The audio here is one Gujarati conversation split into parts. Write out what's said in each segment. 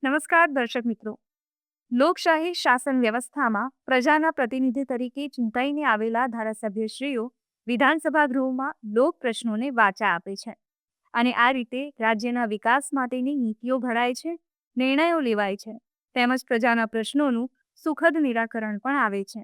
નમસ્કાર દર્શક મિત્રો, લોકશાહી શાસન વ્યવસ્થામાં પ્રજાના પ્રતિનિધિ તરીકે ચૂંટાઈને આવેલા ધારાસભ્યશ્રીઓ વિધાનસભા ગૃહમાં લોક પ્રશ્નોને વાચા આપે છે અને આ રીતે રાજ્યના વિકાસ માટેની નીતિઓ ઘડાય છે, નિર્ણયો લેવાય છે તેમજ પ્રજાના પ્રશ્નોનું સુખદ નિરાકરણ પણ આવે છે.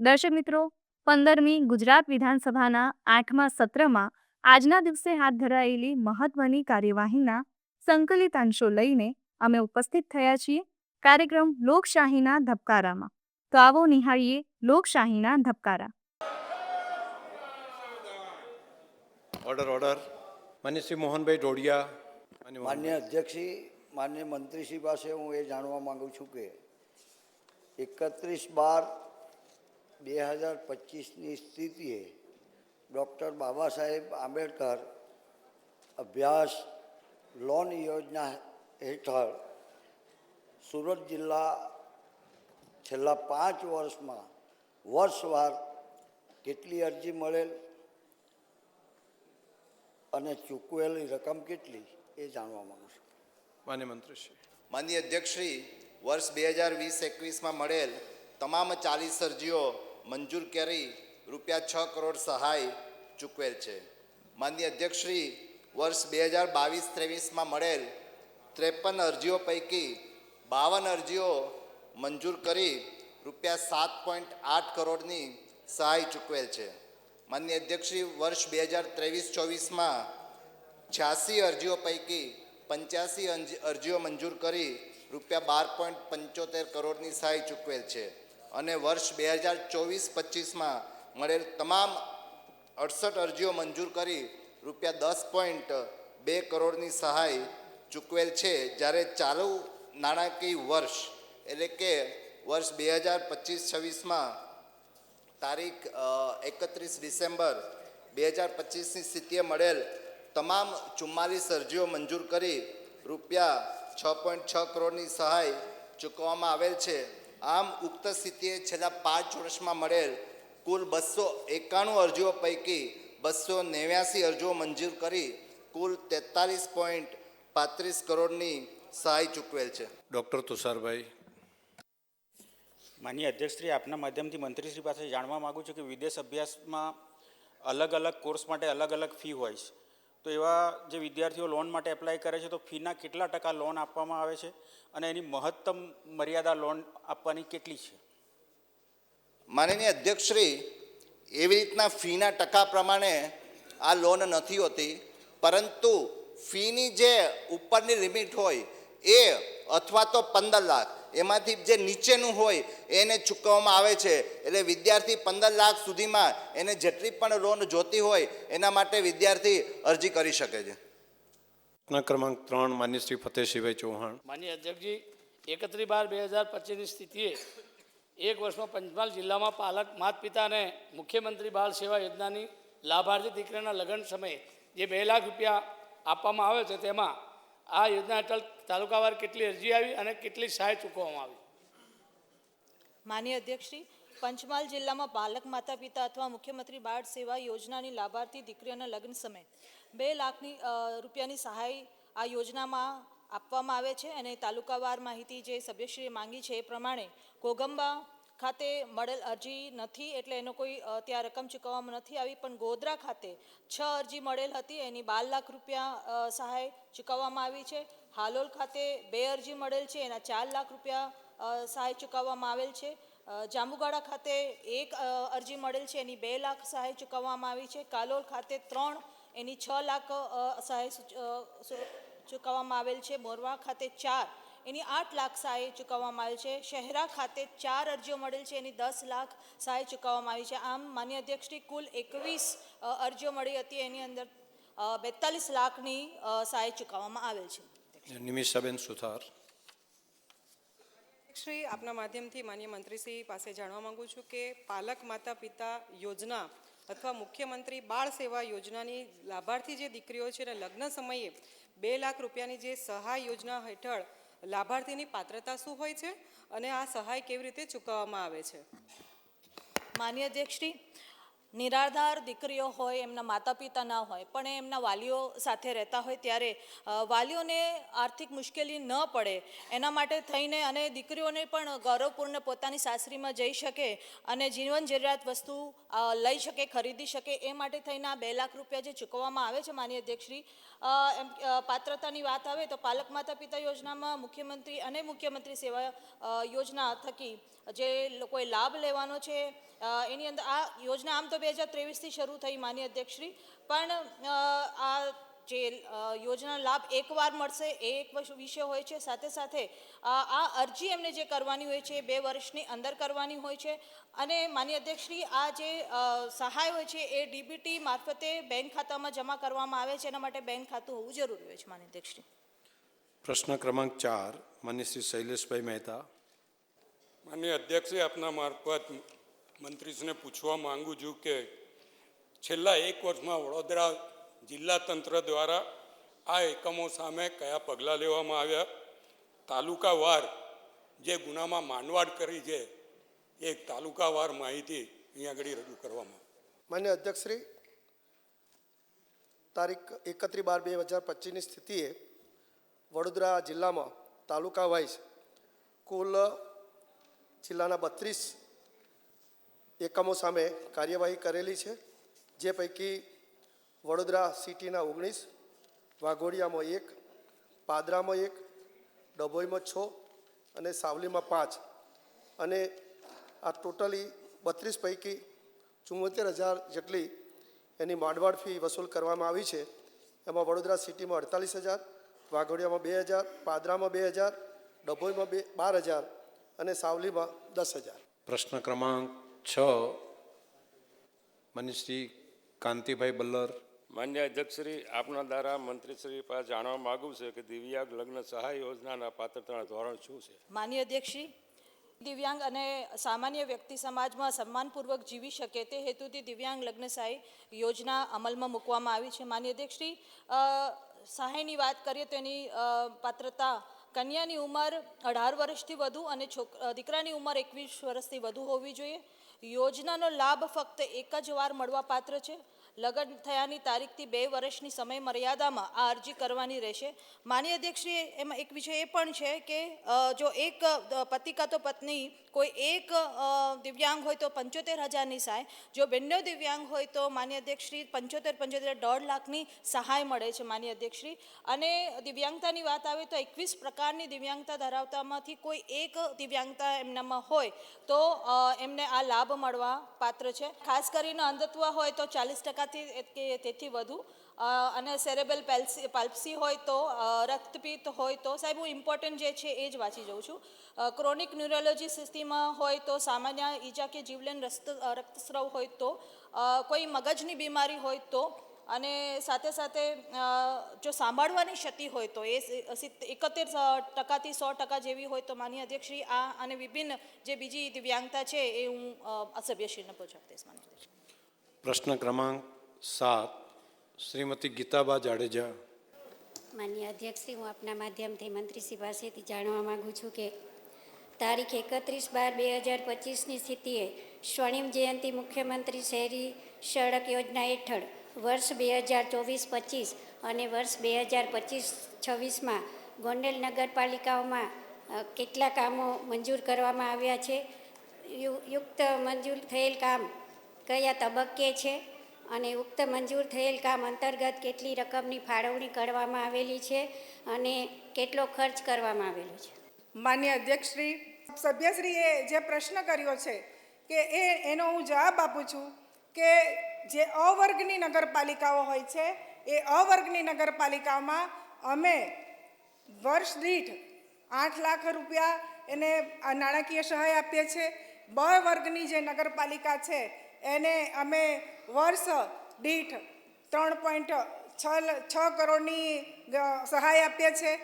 દર્શક મિત્રો, 15મી ગુજરાત વિધાનસભાના 8મા સત્રમાં આજના દિવસે હાથ ધરાયેલી મહત્વની કાર્યવાહીના સંકલિત અંશો લઈને અમે ઉપસ્થિત થયા છીએ કાર્યક્રમ લોકશાહીના ધબકારામાં. તો આવો નિહાળીએ લોકશાહીના ધબકારા. ઓર્ડર. માન્ય શ્રી મોહનભાઈ ઢોડિયા. માન્ય અધ્યક્ષશ્રી, માન્ય મંત્રીશ્રી પાસે હું એ જાણવા માગું છું કે 31/12/2025ની સ્થિતિએ ડૉક્ટર બાબા સાહેબ આંબેડકર અભ્યાસ લોન યોજના હેઠળ સુરત જિલ્લા છેલ્લા 5 વર્ષમાં વર્ષવાર કેટલી અરજી મળેલ અને ચૂકવેલી રકમ કેટલી એ જાણવા માગું છું. માન્ય મંત્રીશ્રી. માનનીય અધ્યક્ષશ્રી, વર્ષ 2020-21માં મળેલ તમામ 40 અરજીઓ મંજૂર કરી ₹6 કરોડ સહાય ચૂકવેલ છે. માનનીય અધ્યક્ષશ્રી, વર્ષ 2022-23માં મળેલ 53 અરજીઓ પૈકી 52 અરજીઓ મંજૂર કરી ₹7.8 કરોડની સહાય ચૂકવેલ છે. માનનીય અધ્યક્ષશ્રી, વર્ષ 2023-24માં 86 અરજીઓ પૈકી 85 અરજીઓ મંજૂર કરી ₹12.75 કરોડની સહાય ચૂકવેલ છે અને વર્ષ 2024-25માં મળેલ તમામ 68 અરજીઓ મંજૂર કરી ₹10.2 કરોડની સહાય ચૂકવેલ છે. જ્યારે ચાલુ નાણાકીય વર્ષ એટલે કે વર્ષ 2025-26માં તારીખ 31 ડિસેમ્બર 2025ની સ્થિતિએ મળેલ તમામ 44 અરજીઓ મંજૂર કરી ₹6.6 કરોડની સહાય ચૂકવવામાં આવેલ છે. આમ ઉક્ત સ્થિતિએ છેલ્લા 5 વર્ષમાં મળેલ કુલ 291 અરજીઓ પૈકી 289 અરજીઓ મંજૂર કરી કુલ ₹43.35 કરોડની સહાય ચૂકવેલ છે. ડૉક્ટર તુષારભાઈ. માનનીય અધ્યક્ષશ્રી, આપના માધ્યમથી મંત્રીશ્રી પાસે જાણવા માગું છું કે વિદેશ અભ્યાસમાં અલગ અલગ કોર્સ માટે અલગ અલગ ફી હોય છે, તો એવા જે વિદ્યાર્થીઓ લોન માટે એપ્લાય કરે છે તો ફીના કેટલા ટકા લોન આપવામાં આવે છે અને એની મહત્તમ મર્યાદા લોન આપવાની કેટલી છે? માનનીય અધ્યક્ષશ્રી, એવી રીતના ફીના ટકા પ્રમાણે આ લોન નથી હોતી, પરંતુ ફીની જે ઉપરની લિમિટ હોય એ અથવા તો 15 લાખ એમાંથી જે નીચેનું હોય એને ચૂકવવામાં આવે છે. એટલે વિદ્યાર્થી 15 લાખ સુધીમાં એને જેટલી પણ લોન જોતી હોય એના માટે વિદ્યાર્થી અરજી કરી શકે છે. ક્રમાંક 3 માન્ય શ્રી ફતેહસિંહભાઈ ચૌહાણ. માન્ય અધ્યક્ષજી, 31/12/2025ની સ્થિતિએ એક વર્ષમાં પંચમહાલ જિલ્લામાં પાલક માતા પિતાને મુખ્યમંત્રી બાળ સેવા યોજનાની લાભાર્થી દીકરીના લગ્ન સમયે જે ₹2 લાખ આપવામાં આવે છે તેમાં આ યોજના હેઠળ તાલુકાવાર કેટલી અરજી આવી અને કેટલી સહાય ચૂકવવામાં આવી? માન્ય અધ્યક્ષશ્રી, પંચમહાલ જિલ્લામાં બાલક માતા પિતા અથવા મુખ્યમંત્રી બાળ સેવા યોજનાની લાભાર્થી દીકરીઓના લગ્ન સમયે ₹2 લાખની રૂપિયાની સહાય આ યોજનામાં આપવામાં આવે છે અને તાલુકાવાર માહિતી જે સભ્યશ્રીએ માંગી છે એ પ્રમાણે કોગંબા ખાતે મળેલ અરજી નથી એટલે એનો કોઈ ત્યાં રકમ ચૂકવવામાં નથી આવી, પણ ગોધરા ખાતે 6 અરજી મળેલ હતી, એની ₹12 લાખ સહાય ચૂકવવામાં આવી છે. હાલોલ ખાતે 2 અરજી મળેલ છે, એના ₹4 લાખ સહાય ચૂકવવામાં આવેલ છે. જાંબુગાડા ખાતે 1 અરજી મળેલ છે, એની ₹2 લાખ સહાય ચૂકવવામાં આવી છે. કાલોલ ખાતે 3, એની ₹6 લાખ સહાય ચૂકવવામાં આવેલ છે. મોરવા ખાતે 4, એની 8 લાખ સહાય ચૂકવવામાં આવેલ છે. શહેરા ખાતે 4 અરજીઓ મળેલ છે, એની 10 લાખ સહાય ચૂકવવામાં આવી છે. આમ માન્ય અધ્યક્ષશ્રી કુલ 21 અરજીઓ મળી હતી, એની અંદર 42 લાખની સહાય ચૂકવવામાં આવેલ છે. નિમિષાબેન સુથાર. શ્રી, આપના માધ્યમથી માન્ય મંત્રીશ્રી પાસે જાણવા માંગુ છું કે પાલક માતા પિતા યોજના અથવા મુખ્યમંત્રી બાળ સેવા યોજનાની લાભાર્થી જે દીકરીઓ છે અને લગ્ન સમયે 2 લાખ રૂપિયાની જે સહાય યોજના હેઠળ લાભાર્થીની પાત્રતા શું હોય છે અને આ સહાય કેવી રીતે ચૂકવવામાં આવે છે? માન્ય અધ્યક્ષશ્રી, નિરાધાર દીકરીઓ હોય, એમના માતા પિતા ના હોય, પણ એ એમના વાલીઓ સાથે રહેતા હોય ત્યારે વાલીઓને આર્થિક મુશ્કેલી ન પડે એના માટે થઈને અને દીકરીઓને પણ ગૌરવપૂર્ણ પોતાની સાસરીમાં જઈ શકે અને જીવન જરૂરિયાત વસ્તુ લઈ શકે, ખરીદી શકે, એ માટે થઈને આ 2 લાખ રૂપિયા જે ચૂકવવામાં આવે છે માન્ય અધ્યક્ષશ્રી, પાત્રતાની વાત આવે તો પાલક માતા પિતા યોજનામાં મુખ્યમંત્રી અને મુખ્યમંત્રી સેવા યોજના થકી જે લોકોએ લાભ લેવાનો છે એની અંદર આ યોજના આમ તો 2023થી શરૂ થઈ માન્ય અધ્યક્ષશ્રી, પણ આ જે યોજનાનો લાભ એકવાર મળશે એ એક વિષય હોય છે. સાથે સાથે આ અરજી એમને જે કરવાની હોય છે એ 2 વર્ષની અંદર કરવાની હોય છે. અને માન્ય અધ્યક્ષશ્રી, આ જે સહાય હોય છે એ ડીબીટી મારફતે બેંક ખાતામાં જમા કરવામાં આવે છે, એના માટે બેંક ખાતું હોવું જરૂરી હોય છે માન્ય અધ્યક્ષશ્રી. પ્રશ્ન ક્રમાંક 4 માન્ય શ્રી શૈલેષભાઈ મહેતા. માનનીય અધ્યક્ષે આપના મારફત મંત્રીશ્રીને પૂછવા માંગુ છું કે છેલ્લા 1 વર્ષમાં વડોદરા જિલ્લા તંત્ર દ્વારા આ એકમો સામે કયા પગલાં લેવામાં આવ્યા? તાલુકાવાર જે ગુનામાં માંડવાડ કરી છે એ તાલુકાવાર માહિતી અહીંયા આગળ રજૂ કરવામાં. માન્ય અધ્યક્ષશ્રી, તારીખ 31/12/2025ની સ્થિતિએ વડોદરા જિલ્લામાં તાલુકા વાઇઝ કુલ જિલ્લાના 32 એકમો સામે કાર્યવાહી કરેલી છે, જે પૈકી વડોદરા સિટીના 19, વાઘોડિયામાં 1, પાદરામાં 1, ડભોઈમાં 6 અને સાવલીમાં 5, અને આ ટોટલી 32 પૈકી 74,000 જેટલી એની માંડવાડ ફી વસૂલ કરવામાં આવી છે. એમાં વડોદરા સિટીમાં 48,000, વાઘોડિયામાં 2,000, પાદરામાં 2,000, ડભોઈમાં 12,000 અને સાવલીમાં 10,000. પ્રશ્ન ક્રમાંક 6 માન્ય શ્રી કાંતિભાઈ બલ્લર. માન્ય અધ્યક્ષશ્રી, આપના દ્વારા મંત્રીશ્રી પાસે જાણવા માગું છે કે દિવ્યાંગ લગ્ન સહાય યોજનાના પાત્રતાના ધોરણ શું છે? માન્ય અધ્યક્ષશ્રી, દિવ્યાંગ અને સામાન્ય વ્યક્તિ સમાજમાં સન્માનપૂર્વક જીવી શકે તે હેતુથી દિવ્યાંગ લગ્ન સહાય યોજના અમલમાં મૂકવામાં આવી છે. માન્ય અધ્યક્ષશ્રી, સહાયની વાત કરીએ તો એની પાત્રતા કન્યાની ઉંમર 18 વર્ષથી વધુ અને દીકરાની ઉંમર 21 વર્ષથી વધુ હોવી જોઈએ. યોજનાનો લાભ ફક્ત એક જ વાર મળવાપાત્ર છે. લગ્ન થયાની તારીખથી 2 વર્ષની સમય મર્યાદામાં આ અરજી કરવાની રહેશે. માન્ય અધ્યક્ષશ્રી, એમાં એક વિષય એ પણ છે કે જો એક પતિ કાં તો પત્ની કોઈ એક દિવ્યાંગ હોય તો 75,000ની સહાય, જો બંને દિવ્યાંગ હોય તો માન્ય અધ્યક્ષશ્રી 75 1.5 લાખની સહાય મળે છે માન્ય અધ્યક્ષશ્રી. અને દિવ્યાંગતાની વાત આવે તો 21 પ્રકારની દિવ્યાંગતા ધરાવતામાંથી કોઈ એક દિવ્યાંગતા એમનામાં હોય તો એમને આ લાભ મળવા પાત્ર છે. ખાસ કરીને અંધત્વ હોય તો 40% કે તેથી વધુ, અને સેરેબલ પાલ્સી હોય તો, રક્તપિત્ત હોય તો, સાહેબ હું ઇમ્પોર્ટન્ટ જે છે એ જ વાંચી જાઉં છું. ક્રોનિક ન્યુરોલોજી સ્થિતિમાં હોય તો, સામાન્ય ઈજા કે જીવલેણ રક્તસ્રાવ હોય તો, કોઈ મગજની બીમારી હોય તો, અને સાથે સાથે જો સાંભળવાની ક્ષતિ હોય તો એ 71%થી 100% જેવી હોય તો માન્ય અધ્યક્ષશ્રી આ અને વિભિન્ન જે બીજી દિવ્યાંગતા છે એ હું સભ્યશ્રીને પહોંચાડી દઈશ. માન્ય અધ્યક્ષ. પ્રશ્ન ક્રમાંક 7 શ્રીમતી ગીતાબા જાડેજા. માન્ય અધ્યક્ષશ્રી, હું આપના માધ્યમથી મંત્રીશ્રી પાસેથી જાણવા માગું છું કે તારીખ 31/12/2025ની સ્થિતિએ સ્વર્ણિમ જયંતિ મુખ્યમંત્રી શહેરી સડક યોજના હેઠળ વર્ષ 2024-25 અને વર્ષ 2025-26માં ગોંડલ નગરપાલિકાઓમાં કેટલા કામો મંજૂર કરવામાં આવ્યા છે? યુક્ત મંજૂર થયેલ કામ કયા તબક્કે છે અને ઉક્ત મંજૂર થયેલ કામ અંતર્ગત કેટલી રકમની ફાળવણી કરવામાં આવેલી છે અને કેટલો ખર્ચ કરવામાં આવેલો છે? માન્ય અધ્યક્ષશ્રી, સભ્યશ્રીએ જે પ્રશ્ન કર્યો છે કે એનો હું જવાબ આપું છું કે જે અવર્ગની નગરપાલિકાઓ હોય છે એ અવર્ગની નગરપાલિકાઓમાં અમે વર્ષ દીઠ 8 લાખ રૂપિયા એને આ નાણાકીય સહાય આપીએ છીએ. બ વર્ગની જે નગરપાલિકા છે એને અમે વર્ષ દીઠ 3.6 કરોડની સહાય આપીએ છીએ.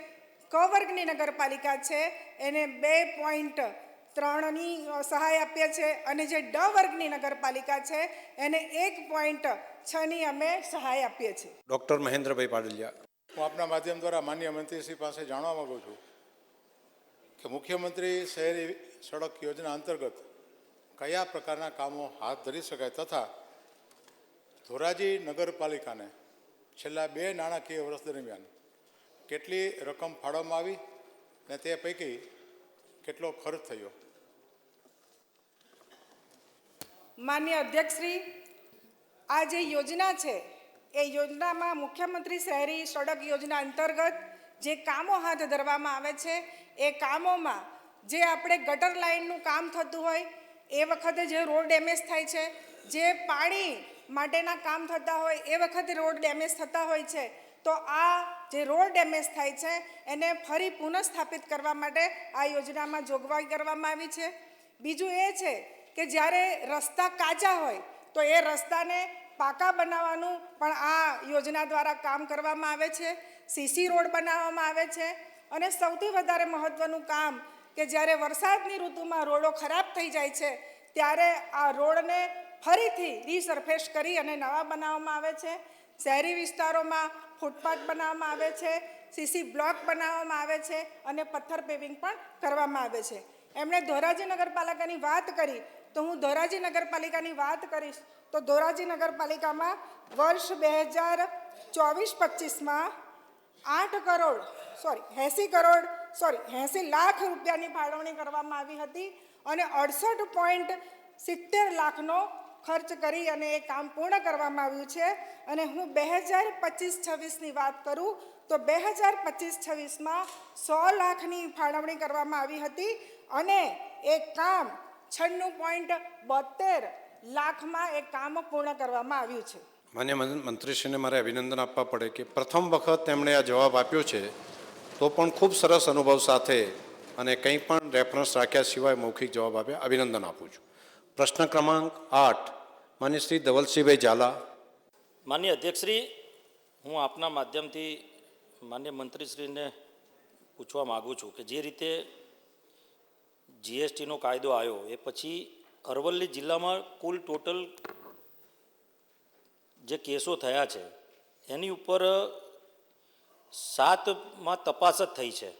ક વર્ગની નગરપાલિકા છે એને 2.3ની સહાય આપીએ છીએ અને જે ડ વર્ગની નગરપાલિકા છે એને 1.6ની અમે સહાય આપીએ છીએ. ડૉક્ટર મહેન્દ્રભાઈ પાડલિયા. હું આપના માધ્યમ દ્વારા માનનીય મંત્રીશ્રી પાસે જાણવા માગું છું કે મુખ્યમંત્રી શહેરી સડક યોજના અંતર્ગત કયા પ્રકારના કામો હાથ ધરી શકાય તથા ધોરાજી નગરપાલિકાને છેલ્લા 2 નાણાકીય વર્ષ દરમિયાન કેટલી રકમ ફાળવવામાં આવી અને તે પૈકી કેટલો ખર્ચ થયો. માન્ય અધ્યક્ષશ્રી, આ જે યોજના છે એ યોજનામાં મુખ્યમંત્રી શહેરી સડક યોજના અંતર્ગત જે કામો હાથ ધરવામાં આવે છે એ કામોમાં જે આપણે ગટર લાઇનનું કામ થતું હોય એ વખતે જે રોડ ડેમેજ થાય છે, જે પાણી માટેના કામ થતા હોય એ વખતે રોડ ડેમેજ થતા હોય છે, તો આ જે રોડ ડેમેજ થાય છે એને ફરી પુનઃસ્થાપિત કરવા માટે આ યોજનામાં જોગવાઈ કરવામાં આવી છે. બીજું એ છે કે જ્યારે રસ્તા કાચા હોય તો એ રસ્તાને પાકા બનાવવાનું પણ આ યોજના દ્વારા કામ કરવામાં આવે છે. સીસી રોડ બનાવવામાં આવે છે અને સૌથી વધારે મહત્ત્વનું કામ કે જ્યારે વરસાદની ઋતુમાં રોડો ખરાબ થઈ જાય છે ત્યારે આ રોડને ફરીથી રીસર્ફેસ કરી અને નવા બનાવવામાં આવે છે. શહેરી વિસ્તારોમાં ફૂટપાથ બનાવવામાં આવે છે, સીસી બ્લોક બનાવવામાં આવે છે અને પથ્થર પેવિંગ પણ કરવામાં આવે છે. એમણે ધોરાજી નગરપાલિકાની વાત કરી તો હું ધોરાજી નગરપાલિકાની વાત કરીશ તો ધોરાજી નગરપાલિકામાં વર્ષ 2024-25માં 80 લાખ રૂપિયાની ફાળવણી કરવામાં આવી હતી અને 68.70 લાખનો ખર્ચ કરી અને એ કામ પૂર્ણ કરવામાં આવ્યું છે. અને હું 2025-26ની વાત કરું તો 2025-26માં 100 લાખની ફાળવણી કરવામાં આવી હતી અને એ કામ 96.72 લાખમાં એ કામ પૂર્ણ કરવામાં આવ્યું છે. માન્ય મંત્રીશ્રીને મારે અભિનંદન આપવા પડે કે પ્રથમ વખત તેમણે આ જવાબ આપ્યો છે તો પણ ખૂબ સરસ અનુભવ સાથે અને કંઈ પણ રેફરન્સ રાખ્યા સિવાય મૌખિક જવાબ આપ્યા. અભિનંદન આપું છું. પ્રશ્ન ક્રમાંક 8 માન્ય શ્રી ધવલસિંહભાઈ ઝાલા. માન્ય અધ્યક્ષશ્રી, હું આપના માધ્યમથી માન્ય મંત્રીશ્રીને પૂછવા માગું છું કે જે રીતે જીએસટીનો કાયદો આવ્યો એ પછી અરવલ્લી જિલ્લામાં કુલ ટોટલ જે કેસો થયા છે એની ઉપર 7માં તપાસ જ થઈ છે.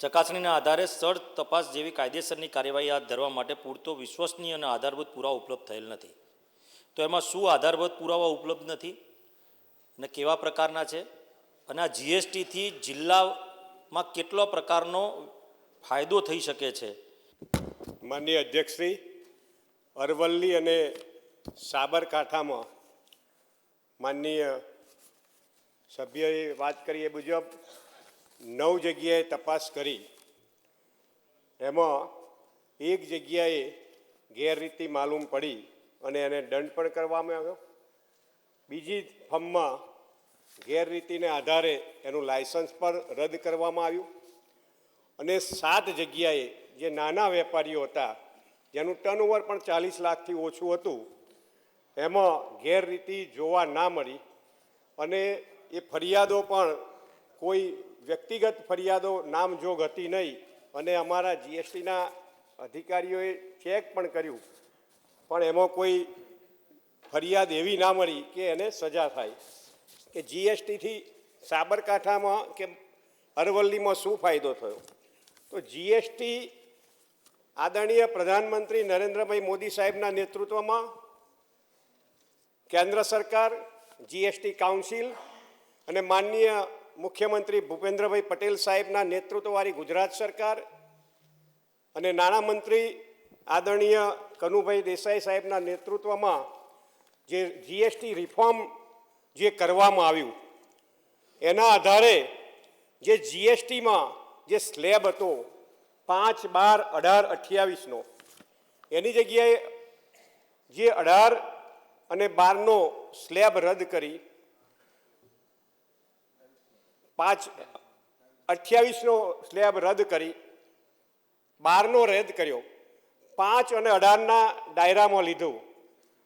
ચકાસણીના આધારે સળ તપાસ જેવી કાયદેસરની કાર્યવાહી હાથ ધરવા માટે પૂરતો વિશ્વસનીય અને આધારભૂત પુરાવા ઉપલબ્ધ થયેલ નથી. તો એમાં શું આધારભૂત પુરાવા ઉપલબ્ધ નથી અને કેવા પ્રકારના છે અને આ જીએસટીથી જિલ્લામાં કેટલો પ્રકારનો ફાયદો થઈ શકે છે? માનનીય અધ્યક્ષશ્રી, અરવલ્લી અને સાબરકાંઠામાં માનનીય સભ્યએ વાત કરી એ મુજબ 9 જગ્યાએ તપાસ કરી. એમાં એક જગ્યાએ ગેરરીતિ માલુમ પડી અને એને દંડ પણ કરવામાં આવ્યો. બીજી ફર્મમાં ગેરરીતિને આધારે એનું લાયસન્સ પણ રદ કરવામાં આવ્યું અને 7 જગ્યાએ જે નાના વેપારીઓ હતા જેનું ટર્નઓવર પણ 40 લાખથી ઓછું હતું એમાં ગેરરીતિ જોવા ના મળી અને એ ફરિયાદો પણ કોઈ વ્યક્તિગત ફરિયાદો નામજોગ હતી નહીં અને અમારા જીએસટીના અધિકારીઓએ ચેક પણ કર્યું પણ એમાં કોઈ ફરિયાદ એવી ના મળી કે એને સજા થાય. કે જીએસટીથી સાબરકાંઠામાં કે અરવલ્લીમાં શું ફાયદો થયો? તો જીએસટી આદરણીય પ્રધાનમંત્રી નરેન્દ્રભાઈ મોદી સાહેબના નેતૃત્વમાં કેન્દ્ર સરકાર, જીએસટી કાઉન્સિલ અને માનનીય મુખ્યમંત્રી ભૂપેન્દ્રભાઈ પટેલ સાહેબના નેતૃત્વવાળી ગુજરાત સરકાર અને નાણામંત્રી આદરણીય કનુભાઈ દેસાઈ સાહેબના નેતૃત્વમાં જે જીએસટી રિફોર્મ જે કરવામાં આવ્યું એના આધારે જે જીએસટીમાં જે સ્લેબ હતો 5, 12, 18, 28નો એની જગ્યાએ જે 18 અને 12નો સ્લેબ રદ કરી 5 28નો સ્લેબ રદ કરી 12નો રદ કર્યો, 5 અને 18ના દાયરામાં લીધું.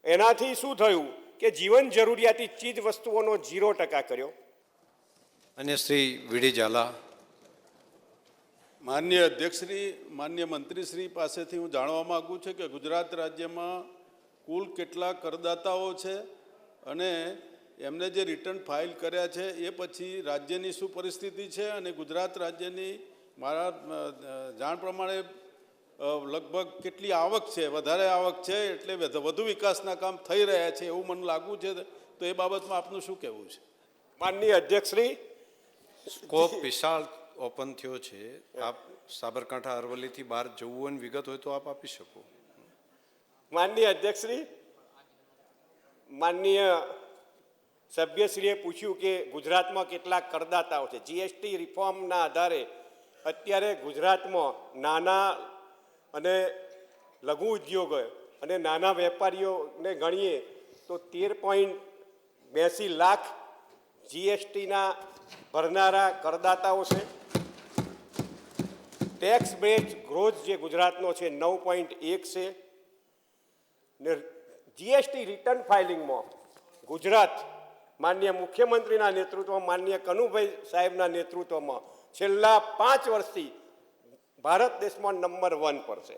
એનાથી શું થયું કે જીવન જરૂરિયાતી ચીજ વસ્તુઓનો 0% કર્યો. અને શ્રી વીડી ઝાલા. માન્ય અધ્યક્ષશ્રી, માન્ય મંત્રીશ્રી પાસેથી હું જાણવા માગું છું કે ગુજરાત રાજ્યમાં કુલ કેટલા કરદાતાઓ છે અને એમને જે રિટર્ન ફાઇલ કર્યા છે એ પછી રાજ્યની શું પરિસ્થિતિ છે, અને ગુજરાત રાજ્યની મારા જાણ પ્રમાણે લગભગ કેટલી આવક છે, વધારે આવક છે એટલે વધુ વિકાસના કામ થઈ રહ્યા છે એવું મને લાગવું છે, તો એ બાબતમાં આપનું શું કહેવું છે? માનનીય અધ્યક્ષશ્રી, સ્કોપ વિશાળ ઓપન થયો છે. આપ સાબરકાંઠા અરવલ્લીથી બહાર જવું હોય ને વિગત હોય તો આપ આપી શકો. માનનીય અધ્યક્ષશ્રી, માનનીય સભ્યશ્રીએ પૂછ્યું કે ગુજરાતમાં કેટલા કરદાતાઓ છે. જીએસટી રિફોર્મના આધારે અત્યારે ગુજરાતમાં નાના અને લઘુ ઉદ્યોગો અને નાના વેપારીઓને ગણીએ તો 13.82 લાખ જીએસટીના ભરનારા કરદાતાઓ છે. ટેક્સ બેઝ ગ્રોથ જે ગુજરાતનો છે 9.1 છે. ને જીએસટી રિટર્ન ફાઇલિંગમાં ગુજરાત માનનીય મુખ્યમંત્રીના નેતૃત્વમાં, માનનીય કનુભાઈ સાહેબના નેતૃત્વમાં છેલ્લા 5 વર્ષથી ભારત દેશમાં નંબર 1 પર છે.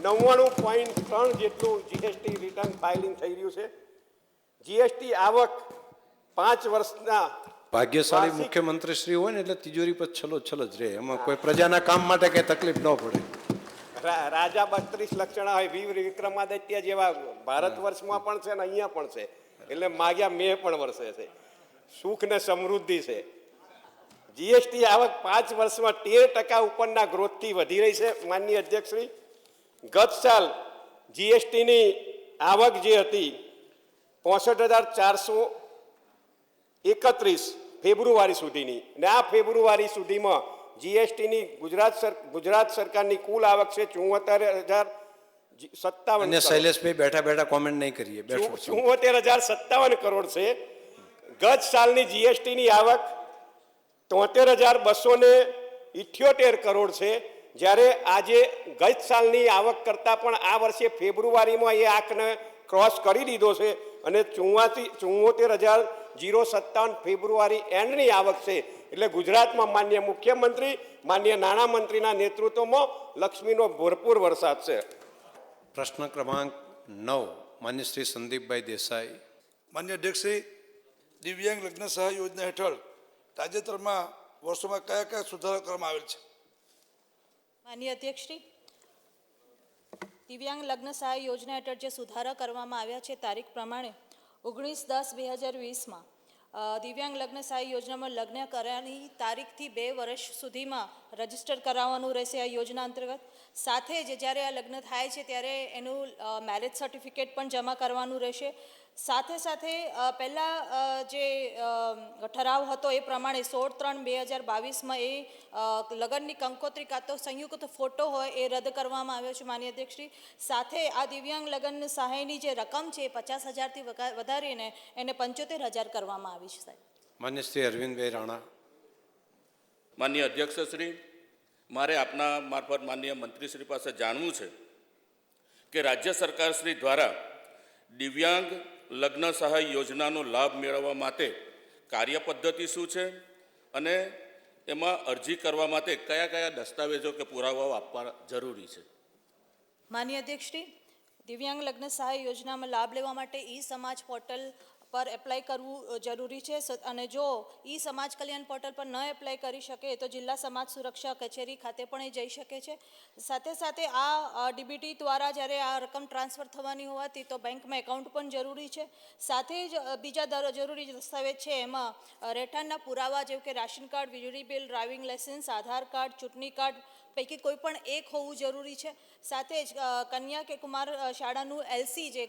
99.3 જેટલું જીએસટી રિટર્ન ફાઇલિંગ થઈ રહ્યું છે. જીએસટી આવક 5 વર્ષના ભાગ્યશાળી મુખ્યમંત્રી શ્રી હોય ને એટલે તિજોરી પર છલો જ રહે, એમાં કોઈ પ્રજાના કામ માટે કઈ તકલીફ ન પડે. રાજા 32 લક્ષણા હોય, વીર વિક્રમાદિત્ય જેવા ભારત વર્ષમાં પણ છે ને અહીંયા પણ છે, એટલે માગ્યા મેં પણ વર્ષે છે. સુખ ને સમૃદ્ધિ છે. જીએસટી આવક 5 વર્ષમાં 13% ઉપરના ગ્રોથથી વધી રહી છે. માનનીય અધ્યક્ષશ્રી, ગત સાલ જીએસટીની આવક જે હતી 65,431 ફેબ્રુઆરી સુધીની, અને આ ફેબ્રુઆરી સુધીમાં જીએસટીની ગુજરાત સરકારની કુલ આવક છે 74,057. અને શૈલેષભાઈ બેઠા બેઠા કોમેન્ટ નહીં કરીએ, 74,057 કરોડ છે. ગત સાલની જીએસટીની આવક 73,278 કરોડ છે, જ્યારે આજે ગત સાલની આવક કરતાં પણ આ વર્ષે ફેબ્રુઆરીમાં એ આંકને ક્રોસ કરી દીધો છે અને 74,057 ફેબ્રુઆરી એન્ડની આવક છે. એટલે ગુજરાતમાં માનનીય મુખ્યમંત્રી, માનનીય નાણામંત્રીના નેતૃત્વમાં લક્ષ્મીનો ભરપૂર વરસાદ છે. પ્રશ્ન ક્રમાંક 9 માન્ય શ્રી સંદીપભાઈ દેસાઈ. માન્ય અધ્યક્ષશ્રી, દિવ્યાંગ લગ્ન સહાય યોજના હેઠળ તાજેતરમાં વર્ષોમાં કયા કયા સુધારા કરવામાં આવેલ છે? માન્ય અધ્યક્ષશ્રી, દિવ્યાંગ લગ્ન સહાય યોજના હેઠળ જે સુધારા કરવામાં આવ્યા છે તારીખ પ્રમાણે 19/10/2020માં દિવ્યાંગ લગ્ન સહાય યોજનામાં લગ્ન કર્યાની તારીખથી 2 વર્ષ સુધીમાં રજીસ્ટર કરાવવાનું રહેશે આ યોજના અંતર્ગત. સાથે જ જ્યારે આ લગ્ન થાય છે ત્યારે એનું મેરેજ સર્ટિફિકેટ પણ જમા કરવાનું રહેશે. સાથે સાથે પહેલાં જે ઠરાવ હતો એ પ્રમાણે 16/3/2022માં એ લગ્નની કંકોત્રી કાં તો સંયુક્ત ફોટો હોય એ રદ કરવામાં આવ્યો છે. માન્ય અધ્યક્ષશ્રી, સાથે આ દિવ્યાંગ લગ્ન સહાયની જે રકમ છે એ 50,000થી વધારીને એને 75,000 કરવામાં આવી છે. સાહેબ. માન્ય શ્રી અરવિંદભાઈ રાણા. માન્ય અધ્યક્ષશ્રી, મારે આપના મારફત માનનીય મંત્રીશ્રી પાસે જાણવું છે કે રાજ્ય સરકારશ્રી દ્વારા દિવ્યાંગ લગ્ન સહાય યોજનાનો લાભ મેળવવા માટે કાર્યપદ્ધતિ શું છે અને એમાં અરજી કરવા માટે કયા કયા દસ્તાવેજો કે પુરાવાઓ આપવા જરૂરી છે? માન્ય અધ્યક્ષશ્રી, દિવ્યાંગ લગ્ન સહાય યોજનામાં લાભ લેવા માટે ઈ સમાજ પોર્ટલ પર એપ્લાય કરવું જરૂરી છે. અને જો ઈ સમાજ કલ્યાણ પોર્ટલ પર ન એપ્લાય કરી શકે તો જિલ્લા સમાજ સુરક્ષા કચેરી ખાતે પણ એ જઈ શકે છે. સાથે સાથે આ ડીબીટી દ્વારા જ્યારે આ રકમ ટ્રાન્સફર થવાની હોવાથી તો બેંકમાં એકાઉન્ટ પણ જરૂરી છે. સાથે જ બીજા જરૂરી દસ્તાવેજ છે એમાં રહેઠાણના પુરાવા જેવું કે રાશન કાર્ડ, વીજળી બિલ, ડ્રાઇવિંગ લાયસન્સ, આધાર કાર્ડ, ચૂંટણી કાર્ડ પૈકી કોઈ પણ એક હોવું જરૂરી છે. સાથે જ કન્યા કે કુમાર શાળાનું LC જે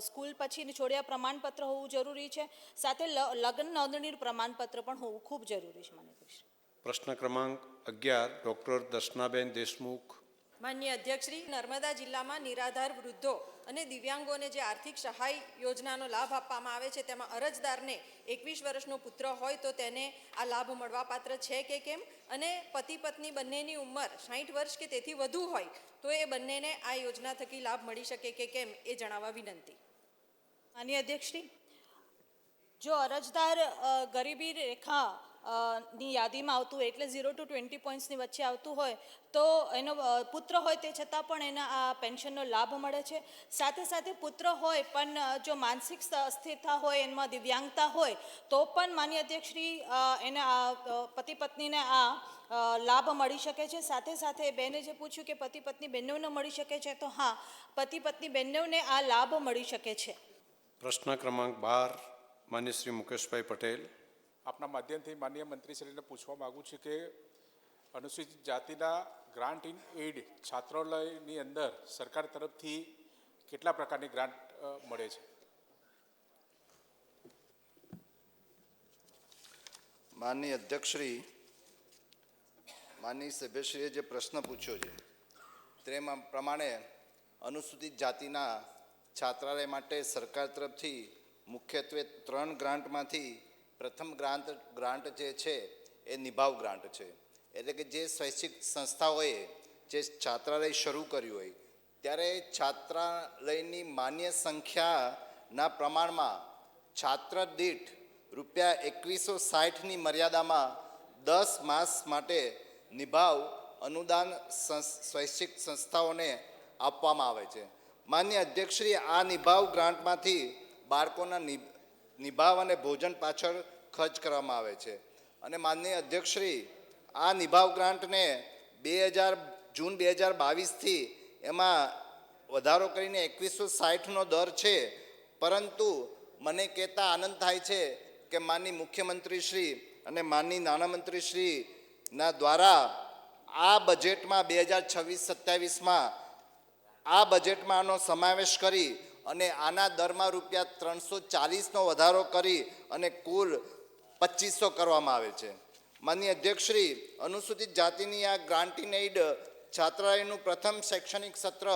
સ્કૂલ પછી છોડ્યા પ્રમાણપત્ર હોવું જરૂરી છે. સાથે લગ્ન નોંધણીનું પ્રમાણપત્ર પણ હોવું ખૂબ જરૂરી છે. માન્ય અધ્યક્ષ. પ્રશ્ન ક્રમાંક 11 ડૉક્ટર દર્શનાબેન દેશમુખ. માનનીય અધ્યક્ષશ્રી, નર્મદા જિલ્લામાં નિરાધાર વૃદ્ધો અને દિવ્યાંગોને જે આર્થિક સહાય યોજનાનો લાભ આપવામાં આવે છે તેમાં અરજદારને 21 વર્ષનો પુત્ર હોય તો તેને આ લાભ મળવાપાત્ર છે કે કેમ, અને પતિ પત્ની બંનેની ઉંમર 60 વર્ષ કે તેથી વધુ હોય તો એ બંનેને આ યોજના થકી લાભ મળી શકે કે કેમ એ જણાવવા વિનંતી. માનનીય અધ્યક્ષશ્રી, જો અરજદાર ગરીબી રેખા ની યાદીમાં આવતું હોય એટલે 0 to 20 પોઈન્ટ્સની વચ્ચે આવતું હોય તો એનો પુત્ર હોય તે છતાં પણ એના આ પેન્શનનો લાભ મળે છે. સાથે સાથે પુત્ર હોય પણ જો માનસિક અસ્થિરતા હોય, એમાં દિવ્યાંગતા હોય તો પણ માનનીય અધ્યક્ષશ્રી એને પતિ પત્નીને આ લાભ મળી શકે છે. સાથે સાથે બેને જે પૂછ્યું કે પતિ પત્ની બંનેને મળી શકે છે, તો હા, પતિ પત્ની બંનેને આ લાભ મળી શકે છે. પ્રશ્ન ક્રમાંક 12 માન્ય શ્રી મુકેશભાઈ પટેલ. આપના માધ્યમથી માનનીય મંત્રીશ્રીને પૂછવા માગું છું કે અનુસૂચિત જાતિના ગ્રાન્ટ ઇન એઇડ છાત્રાલયની અંદર સરકાર તરફથી કેટલા પ્રકારની ગ્રાન્ટ મળે છે? માનનીય અધ્યક્ષશ્રી, માનનીય સભ્યશ્રીએ જે પ્રશ્ન પૂછ્યો છે તેમાં પ્રમાણે અનુસૂચિત જાતિના છાત્રાલય માટે સરકાર તરફથી મુખ્યત્વે 3 ગ્રાન્ટમાંથી પ્રથમ ગ્રાન્ટ જે છે એ નિભાવ ગ્રાન્ટ છે. એટલે કે જે શૈક્ષિક સંસ્થાઓએ જે છાત્રાલય શરૂ કર્યું હોય ત્યારે છાત્રાલયની માન્ય સંખ્યાના પ્રમાણમાં છાત્ર દીઠ ₹2160ની મર્યાદામાં 10 માસ માટે નિભાવ અનુદાન શૈક્ષિક સંસ્થાઓને આપવામાં આવે છે. માન્ય અધ્યક્ષશ્રી, આ નિભાવ ગ્રાન્ટમાંથી બાળકોના નિભાવ અને ભોજન પાછળ ખર્ચ કરવામાં આવે છે. અને માનનીય અધ્યક્ષશ્રી, આ નિભાવ ગ્રાન્ટને જૂન 2022થી એમાં વધારો કરીને 2160નો દર છે. પરંતુ મને કહેતા આનંદ થાય છે કે માનનીય મુખ્યમંત્રીશ્રી અને માનનીય નાણામંત્રીશ્રીના દ્વારા આ બજેટમાં 2026-27માં આ બજેટમાં આનો સમાવેશ કરી અને આના દરમાં ₹340નો વધારો કરી અને કુલ 2500 કરવામાં આવે છે. માનનીય અધ્યક્ષશ્રી, અનુસૂચિત જાતિની આ ગ્રાન્ટ ઇન એઇડ છાત્રાલયનું પ્રથમ શૈક્ષણિક સત્ર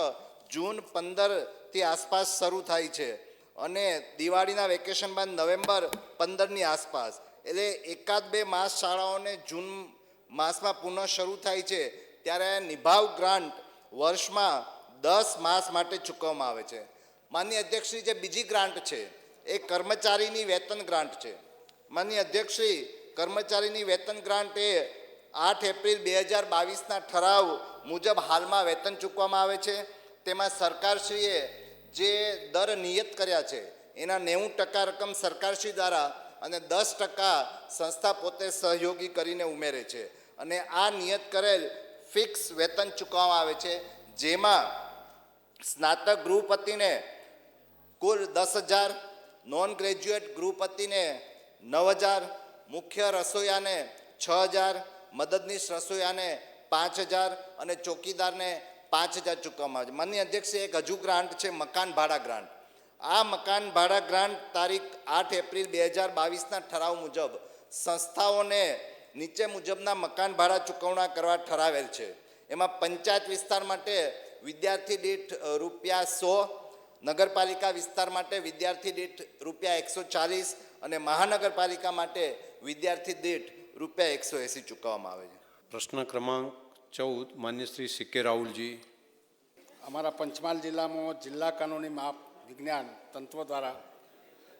જૂન 15થી આસપાસ શરૂ થાય છે અને દિવાળીના વેકેશન બાદ નવેમ્બર 15ની આસપાસ, એટલે 1-2 માસ શાળાઓને જૂન માસમાં પુનઃ શરૂ થાય છે. ત્યારે નિભાવ ગ્રાન્ટ વર્ષમાં 10 માસ માટે ચૂકવવામાં આવે છે. માનનીય અધ્યક્ષશ્રી, જે બીજી ગ્રાન્ટ છે એ કર્મચારીની વેતન ગ્રાન્ટ છે. માનનીય અધ્યક્ષશ્રી, કર્મચારીની વેતન ગ્રાન્ટ એ 8 એપ્રિલ 2022ના ઠરાવ મુજબ હાલમાં વેતન ચૂકવવામાં આવે છે. તેમાં સરકારશ્રીએ જે દર નિયત કર્યા છે એના 90% રકમ સરકારશ્રી દ્વારા અને 10% સંસ્થા પોતે સહયોગી કરીને ઉમેરે છે. અને આ નિયત કરેલ ફિક્સ વેતન ચૂકવવામાં આવે છે, જેમાં સ્નાતક ગૃહપતિને કુલ 10,000, નોન ગ્રેજ્યુએટ ગૃહપતિને 9,000, મુખ્ય રસોઈયાને 6,000, મદદનીશ રસોઈયાને 5,000 અને ચોકીદારને 5,000 ચૂકવવામાં આવે છે. માનનીય અધ્યક્ષ, એક હજુ ગ્રાન્ટ છે મકાન ભાડા ગ્રાન્ટ. આ મકાન ભાડા ગ્રાન્ટ તારીખ 8 એપ્રિલ 2022ના ઠરાવ મુજબ સંસ્થાઓને નીચે મુજબના મકાન ભાડા ચૂકવણા કરવા ઠરાવેલ છે. એમાં પંચાયત વિસ્તાર માટે વિદ્યાર્થી દીઠ ₹100, નગરપાલિકા વિસ્તાર માટે વિદ્યાર્થી દીઠ ₹140 અને મહાનગરપાલિકા માટે વિદ્યાર્થી દીઠ ₹180 ચૂકવવામાં આવે છે. પ્રશ્ન ક્રમાંક 14 માન્ય શ્રી સી.કે. રાહુલજી. અમારા પંચમહાલ જિલ્લામાં જિલ્લા કાનૂની માપ વિજ્ઞાન તંત્ર દ્વારા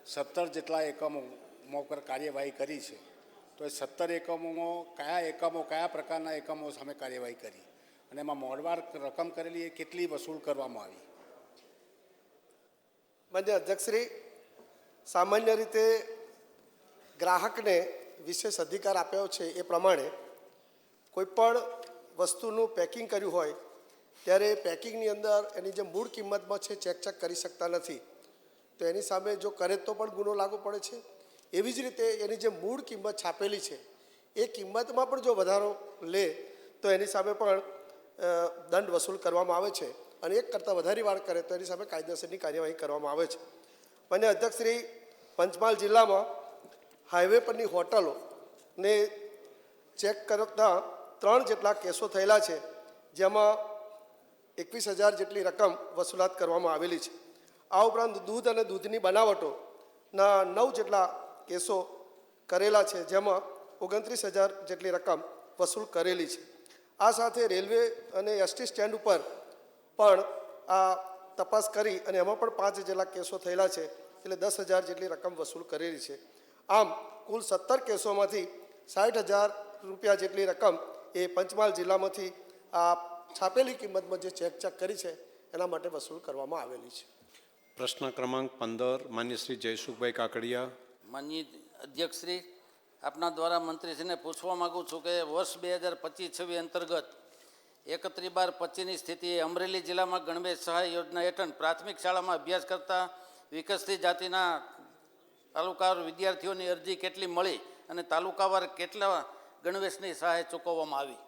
17 જેટલા એકમો પર કાર્યવાહી કરી છે. તો એ 17 એકમોમાં કયા પ્રકારના એકમો સામે કાર્યવાહી કરી અને એમાં મોડવાર રકમ કરેલી એ કેટલી વસૂલ કરવામાં આવી? માન્ય અધ્યક્ષશ્રી, સામાન્ય રીતે ગ્રાહકને વિશેષ અધિકાર આપ્યો છે એ પ્રમાણે કોઈપણ વસ્તુનું પેકિંગ કર્યું હોય ત્યારે પેકિંગની અંદર એની જે મૂળ કિંમતમાં છે ચેક કરી શકતા નથી. તો એની સામે જો કરે તો પણ ગુનો લાગુ પડે છે. એવી જ રીતે એની જે મૂળ કિંમત છાપેલી છે એ કિંમતમાં પણ જો વધારો લે તો એની સામે પણ દંડ વસૂલ કરવામાં આવે છે અને એક કરતાં વધારે વાર કરે તો એની સામે કાયદેસરની કાર્યવાહી કરવામાં આવે છે. માન્ય અધ્યક્ષશ્રી, પંચમહાલ જિલ્લામાં હાઈવે પરની હોટલોને ચેક કરતા 3 જેટલા કેસો થયેલા છે, જેમાં 21,000 જેટલી રકમ વસૂલાત કરવામાં આવેલી છે. આ ઉપરાંત દૂધ અને દૂધની બનાવટોના 9 જેટલા કેસો કરેલા છે, જેમાં 29,000 જેટલી રકમ વસૂલ કરેલી છે. આ સાથે રેલવે અને એસટી સ્ટેન્ડ ઉપર પણ આ તપાસ કરી અને એમાં પણ 5 જેટલા કેસો થયેલા છે, એટલે 10,000 જેટલી રકમ વસૂલ કરેલી છે. આમ કુલ 17 કેસોમાંથી 60,000 રૂપિયા જેટલી રકમ એ પંચમહાલ જિલ્લામાંથી આ છાપેલી કિંમતમાં જે ચેક કરી છે એના માટે વસૂલ કરવામાં આવેલી છે. પ્રશ્ન ક્રમાંક 15 માન્ય શ્રી જયસુખભાઈ કાકડિયા. માનનીય અધ્યક્ષશ્રી, આપના દ્વારા મંત્રીશ્રીને પૂછવા માગું છું કે વર્ષ 2025-26 અંતર્ગત 31/12/25ની સ્થિતિએ અમરેલી જિલ્લામાં ગણવેશ સહાય યોજના હેઠળ પ્રાથમિક શાળામાં અભ્યાસ કરતા વિકસતી જાતિના તાલુકાવાર વિદ્યાર્થીઓની અરજી કેટલી મળી અને તાલુકાવાર કેટલા ગણવેશની સહાય ચૂકવવામાં આવી?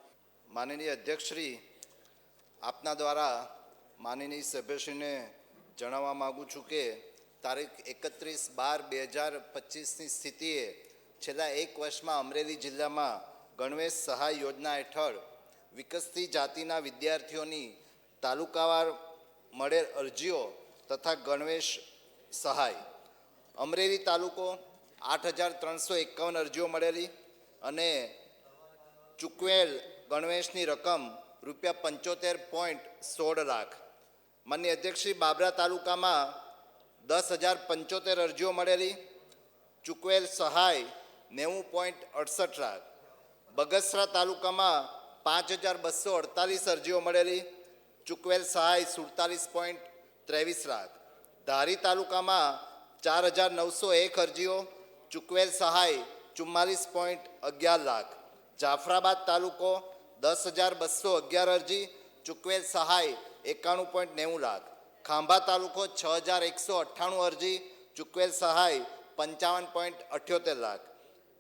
માનનીય અધ્યક્ષશ્રી, આપના દ્વારા માનનીય સભ્યશ્રીને જણાવવા માગું છું કે તારીખ 31/12/2025ની સ્થિતિએ છેલ્લા 1 વર્ષમાં અમરેલી જિલ્લામાં ગણવેશ સહાય યોજના હેઠળ વિકસતી જાતિના વિદ્યાર્થીઓની તાલુકાવાર મળેલ અરજીઓ તથા ગણવેશ સહાય. અમરેલી તાલુકો 8,351 અરજીઓ મળેલી અને ચૂકવેલ ગણવેશની રકમ ₹75.16 લાખ. માનનીય અધ્યક્ષશ્રી, બાબરા તાલુકામાં 10,075 અરજીઓ મળેલી, ચૂકવેલ સહાય 90.68 લાખ. બગસરા તાલુકામાં 5,248 અરજીઓ મળેલી, ચૂકવેલ સહાય 47.23 લાખ. ધારી તાલુકામાં 4,901 અરજીઓ, ચૂકવેલ સહાય 44.11 લાખ. જાફરાબાદ તાલુકો 10,211 અરજી, ચૂકવેલ સહાય 91.90 લાખ. ખાંભા તાલુકો 6,198 અરજી, ચૂકવેલ સહાય 55.78 લાખ.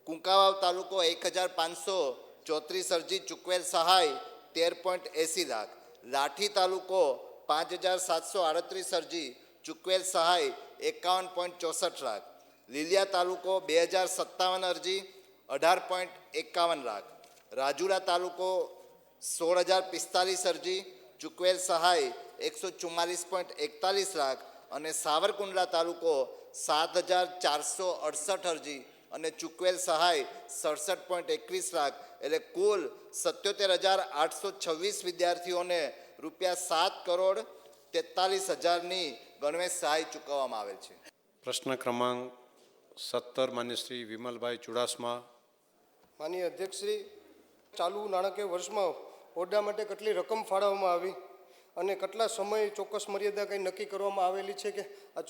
કુંકાવાવ તાલુકો 1,534 અરજી, ચૂકવેલ સહાય 13.80 લાખ. લાઠી તાલુકો 5,738 અરજી, ચૂકવેલ સહાય 51.64 લાખ. લીલિયા તાલુકો 2,057 અરજી, 18.51 લાખ. રાજુલા તાલુકો 16,045 અરજી, ચૂકવેલ સહાય 144.41 લાખ. અને સાવરકુંડલા તાલુકો 7,468 અરજી અને ચૂકવેલ સહાય 67.21 લાખ. એટલે કુલ 77,826 વિદ્યાર્થીઓને ₹7,43,00,000ની ગણવેશ સહાય ચૂકવવામાં આવેલ છે. પ્રશ્ન ક્રમાંક 17 માન્ય શ્રી વિમલભાઈ ચુડાસમા. માનનીય અધ્યક્ષશ્રી, ચાલુ નાણાકીય વર્ષમાં ઓરડા માટે કેટલી રકમ ફાળવવામાં આવી અને કેટલા સમય ચોક્કસ મર્યાદા કંઈ નક્કી કરવામાં આવેલી છે કે આ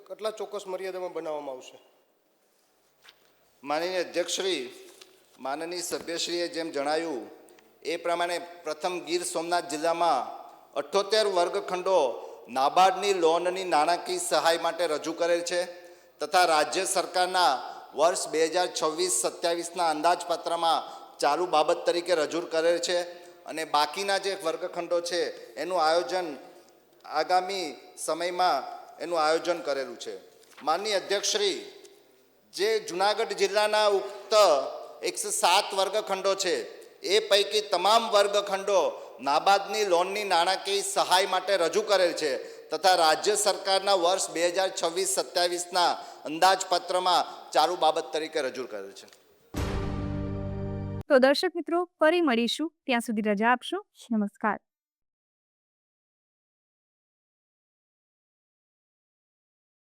કેટલા ચોક્કસ મર્યાદામાં બનાવવામાં આવશે? માનનીય અધ્યક્ષશ્રી, માનનીય સભ્યશ્રીએ જેમ જણાવ્યું એ પ્રમાણે પ્રથમ ગીર સોમનાથ જિલ્લામાં 78 વર્ગખંડો નાબાર્ડની લોનની નાણાકીય સહાય માટે રજૂ કરેલ છે તથા રાજ્ય સરકારના વર્ષ 2026-27ના અંદાજપત્રમાં ચાલુ બાબત તરીકે રજૂ કરેલ છે અને બાકીના જે વર્ગખંડો છે એનું આયોજન આગામી સમયમાં એનું આયોજન કરેલું છે. માનનીય અધ્યક્ષશ્રી, જે જુનાગઢ જિલ્લાના ઉક્ત 107 વર્ગખંડો છે એ પૈકી તમામ વર્ગખંડો નાબાર્ડની લોનની નાણાકીય સહાય માટે રજૂ કરેલ છે તથા રાજ્ય સરકારના વર્ષ 2026-27ના અંદાજપત્રમાં ચાલુ બાબત તરીકે રજૂ કરેલ છે. તો દર્શક મિત્રો, ફરી મળીશું. ત્યાં સુધી રજા આપશો. નમસ્કાર.